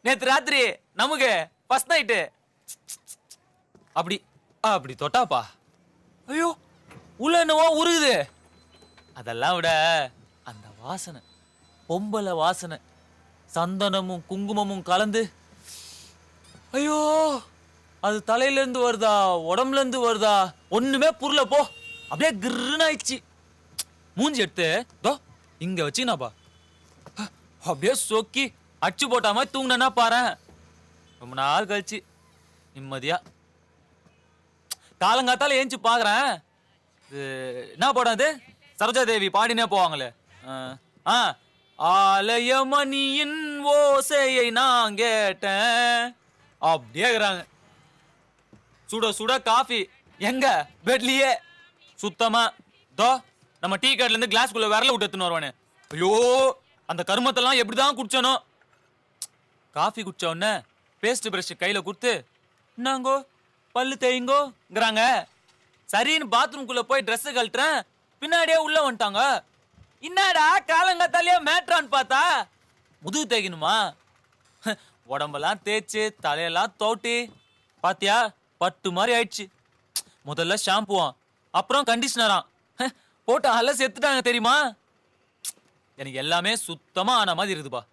நேத்து ராத்திரி நமக்கு ஃபர்ஸ்ட் நைட்டு அப்படி அப்படி தொட்டாப்பா. ஐயோ உள்ள என்னவோ உருகுது. அதெல்லாம் விட அந்த வாசனை, பொம்பளை வாசனை, சந்தனமும் குங்குமமும் கலந்து, ஐயோ அது தலையில இருந்து வருதா உடம்புல இருந்து வருதா ஒண்ணுமே புரியல போ. அப்படியே கிர்ன்னு ஆயிடுச்சு. மூஞ்சி எடுத்து தோ இங்க வச்சுனாப்பா, அப்படியே சொக்கி அச்சு போட்டாம தூங்கினா பாரு. ரொம்ப நாள் கழிச்சு நிம்மதியா காலங்காத்தால ஏஞ்சி பாக்குறேன். என்ன படம் அது? சரோஜா தேவி பாடினே போவாங்களே, ஆலயமணியின் ஓசையை நான் கேட்டேன் அப்படியே இருக்கிறாங்க. சுட சுட காஃபி எங்க பெட்லயே சுத்தமா. தோ நம்ம டீ கடைல இருந்து கிளாஸ்குள்ள விரல விட்டு எடுத்துன்னு வருவானே, ஐயோ அந்த கருமத்தெல்லாம் எப்படிதான் குடிச்சனோ. காஃபி குடிச்ச உடனே பேஸ்ட் பிரஷ் கையில கொடுத்து என்னங்கோ பல்லு தேய்ங்கோங்கிறாங்க. சரின்னு பாத்ரூம்குள்ள போய் ட்ரெஸ் கழட்டுறேன், பின்னாடியே உள்ள வந்துட்டாங்க. என்னடா காலங்காத்தாலேயே மேட்ரான்னு பார்த்தா முதுகு தேய்க்கணுமா? உடம்பெல்லாம் தேய்ச்சி தலையெல்லாம் தோட்டி பாத்தியா பட்டு மாதிரி ஆயிடுச்சு. முதல்ல ஷாம்புவான், அப்புறம் கண்டிஷனரான் போட்டு அல செத்துட்டாங்க தெரியுமா. எனக்கு எல்லாமே சுத்தமா ஆன மாதிரி இருக்குதுப்பா.